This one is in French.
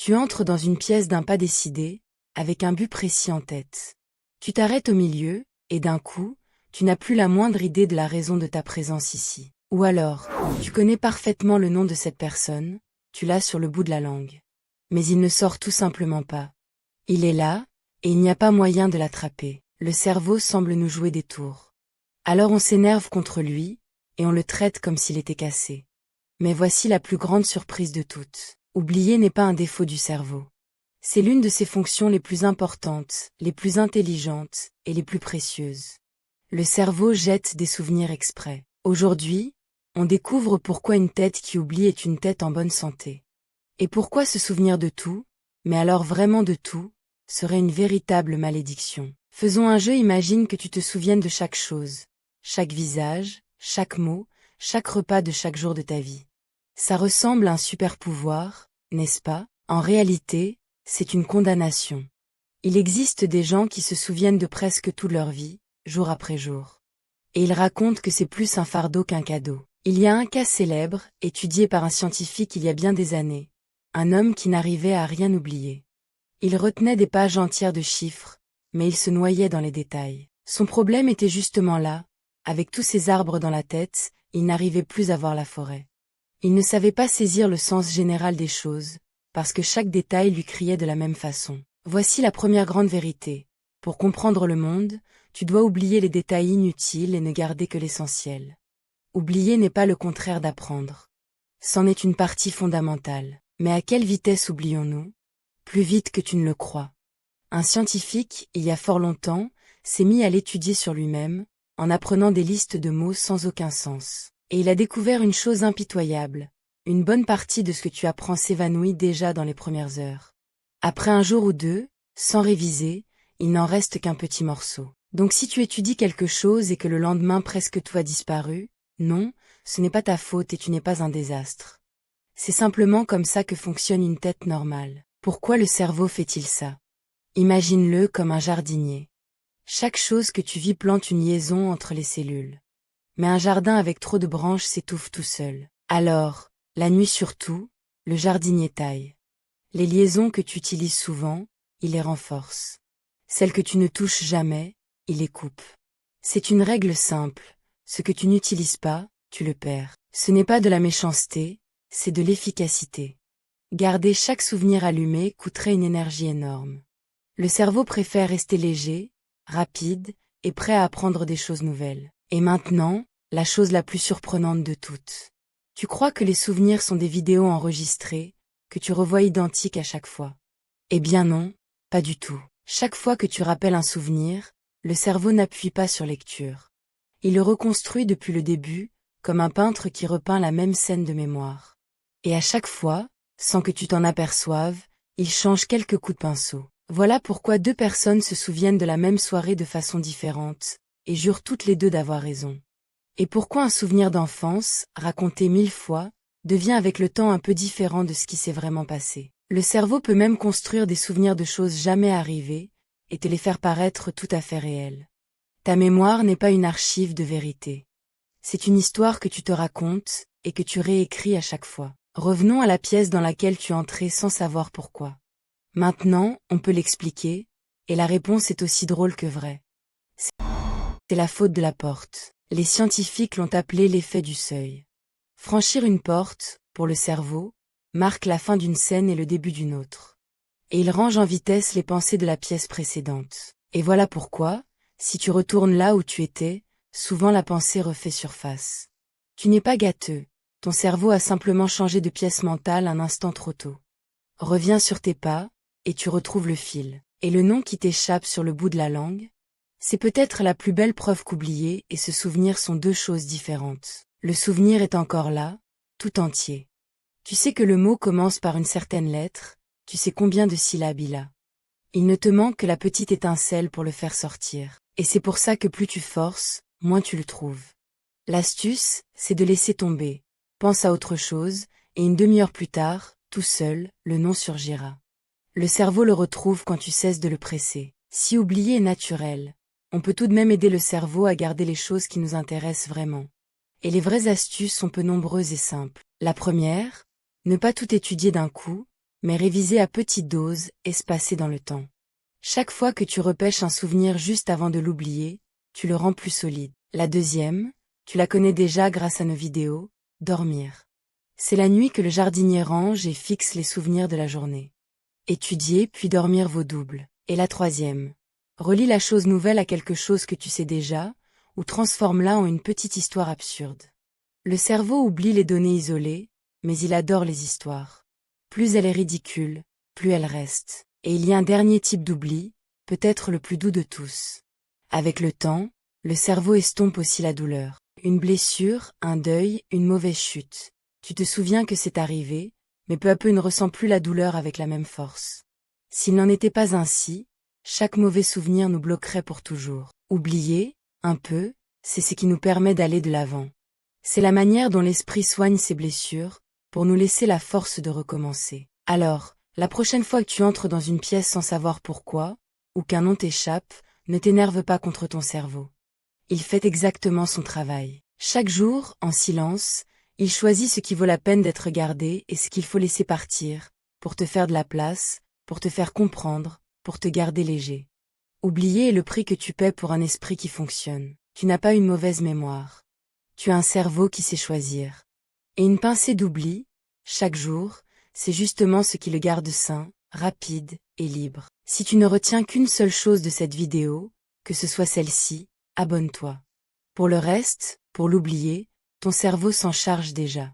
Tu entres dans une pièce d'un pas décidé, avec un but précis en tête. Tu t'arrêtes au milieu, et d'un coup, tu n'as plus la moindre idée de la raison de ta présence ici. Ou alors, tu connais parfaitement le nom de cette personne, tu l'as sur le bout de la langue. Mais il ne sort tout simplement pas. Il est là, et il n'y a pas moyen de l'attraper. Le cerveau semble nous jouer des tours. Alors on s'énerve contre lui, et on le traite comme s'il était cassé. Mais voici la plus grande surprise de toutes. Oublier n'est pas un défaut du cerveau. C'est l'une de ses fonctions les plus importantes, les plus intelligentes et les plus précieuses. Le cerveau jette des souvenirs exprès. Aujourd'hui, on découvre pourquoi une tête qui oublie est une tête en bonne santé. Et pourquoi se souvenir de tout, mais alors vraiment de tout, serait une véritable malédiction. Faisons un jeu, imagine que tu te souviennes de chaque chose, chaque visage, chaque mot, chaque repas de chaque jour de ta vie. Ça ressemble à un super pouvoir, n'est-ce pas? En réalité, c'est une condamnation. Il existe des gens qui se souviennent de presque toute leur vie, jour après jour. Et ils racontent que c'est plus un fardeau qu'un cadeau. Il y a un cas célèbre, étudié par un scientifique il y a bien des années. Un homme qui n'arrivait à rien oublier. Il retenait des pages entières de chiffres, mais il se noyait dans les détails. Son problème était justement là, avec tous ces arbres dans la tête, il n'arrivait plus à voir la forêt. Il ne savait pas saisir le sens général des choses, parce que chaque détail lui criait de la même façon. Voici la première grande vérité. Pour comprendre le monde, tu dois oublier les détails inutiles et ne garder que l'essentiel. Oublier n'est pas le contraire d'apprendre. C'en est une partie fondamentale. Mais à quelle vitesse oublions-nous? Plus vite que tu ne le crois. Un scientifique, il y a fort longtemps, s'est mis à l'étudier sur lui-même, en apprenant des listes de mots sans aucun sens. Et il a découvert une chose impitoyable. Une bonne partie de ce que tu apprends s'évanouit déjà dans les premières heures. Après un jour ou deux, sans réviser, il n'en reste qu'un petit morceau. Donc si tu étudies quelque chose et que le lendemain presque tout a disparu, non, ce n'est pas ta faute et tu n'es pas un désastre. C'est simplement comme ça que fonctionne une tête normale. Pourquoi le cerveau fait-il ça? Imagine-le comme un jardinier. Chaque chose que tu vis plante une liaison entre les cellules. Mais un jardin avec trop de branches s'étouffe tout seul. Alors, la nuit surtout, le jardinier taille. Les liaisons que tu utilises souvent, il les renforce. Celles que tu ne touches jamais, il les coupe. C'est une règle simple. Ce que tu n'utilises pas, tu le perds. Ce n'est pas de la méchanceté, c'est de l'efficacité. Garder chaque souvenir allumé coûterait une énergie énorme. Le cerveau préfère rester léger, rapide, et prêt à apprendre des choses nouvelles. Et maintenant, la chose la plus surprenante de toutes. Tu crois que les souvenirs sont des vidéos enregistrées, que tu revois identiques à chaque fois. Eh bien non, pas du tout. Chaque fois que tu rappelles un souvenir, le cerveau n'appuie pas sur lecture. Il le reconstruit depuis le début, comme un peintre qui repeint la même scène de mémoire. Et à chaque fois, sans que tu t'en aperçoives, il change quelques coups de pinceau. Voilà pourquoi deux personnes se souviennent de la même soirée de façon différente, et jurent toutes les deux d'avoir raison. Et pourquoi un souvenir d'enfance, raconté 1000 fois, devient avec le temps un peu différent de ce qui s'est vraiment passé. Le cerveau peut même construire des souvenirs de choses jamais arrivées, et te les faire paraître tout à fait réels. Ta mémoire n'est pas une archive de vérité. C'est une histoire que tu te racontes, et que tu réécris à chaque fois. Revenons à la pièce dans laquelle tu entrais sans savoir pourquoi. Maintenant, on peut l'expliquer, et la réponse est aussi drôle que vraie. C'est la faute de la porte. Les scientifiques l'ont appelé l'effet du seuil. Franchir une porte, pour le cerveau, marque la fin d'une scène et le début d'une autre. Et il range en vitesse les pensées de la pièce précédente. Et voilà pourquoi, si tu retournes là où tu étais, souvent la pensée refait surface. Tu n'es pas gâteux, ton cerveau a simplement changé de pièce mentale un instant trop tôt. Reviens sur tes pas, et tu retrouves le fil. Et le nom qui t'échappe sur le bout de la langue? C'est peut-être la plus belle preuve qu'oublier et se souvenir sont deux choses différentes. Le souvenir est encore là, tout entier. Tu sais que le mot commence par une certaine lettre, tu sais combien de syllabes il a. Il ne te manque que la petite étincelle pour le faire sortir. Et c'est pour ça que plus tu forces, moins tu le trouves. L'astuce, c'est de laisser tomber. Pense à autre chose, et une demi-heure plus tard, tout seul, le nom surgira. Le cerveau le retrouve quand tu cesses de le presser. Si oublier est naturel, on peut tout de même aider le cerveau à garder les choses qui nous intéressent vraiment. Et les vraies astuces sont peu nombreuses et simples. La première, ne pas tout étudier d'un coup, mais révisée à petite dose, espacée dans le temps. Chaque fois que tu repêches un souvenir juste avant de l'oublier, tu le rends plus solide. La deuxième, tu la connais déjà grâce à nos vidéos, dormir. C'est la nuit que le jardinier range et fixe les souvenirs de la journée. Étudier puis dormir vaut double. Et la troisième, relie la chose nouvelle à quelque chose que tu sais déjà, ou transforme-la en une petite histoire absurde. Le cerveau oublie les données isolées, mais il adore les histoires. Plus elle est ridicule, plus elle reste. Et il y a un dernier type d'oubli, peut-être le plus doux de tous. Avec le temps, le cerveau estompe aussi la douleur. Une blessure, un deuil, une mauvaise chute. Tu te souviens que c'est arrivé, mais peu à peu ne ressens plus la douleur avec la même force. S'il n'en était pas ainsi, chaque mauvais souvenir nous bloquerait pour toujours. Oublier, un peu, c'est ce qui nous permet d'aller de l'avant. C'est la manière dont l'esprit soigne ses blessures, pour nous laisser la force de recommencer. Alors, la prochaine fois que tu entres dans une pièce sans savoir pourquoi, ou qu'un nom t'échappe, ne t'énerve pas contre ton cerveau. Il fait exactement son travail. Chaque jour, en silence, il choisit ce qui vaut la peine d'être gardé et ce qu'il faut laisser partir, pour te faire de la place, pour te faire comprendre, pour te garder léger. Oublier est le prix que tu paies pour un esprit qui fonctionne. Tu n'as pas une mauvaise mémoire. Tu as un cerveau qui sait choisir. Et une pincée d'oubli, chaque jour, c'est justement ce qui le garde sain, rapide et libre. Si tu ne retiens qu'une seule chose de cette vidéo, que ce soit celle-ci, abonne-toi. Pour le reste, pour l'oublier, ton cerveau s'en charge déjà.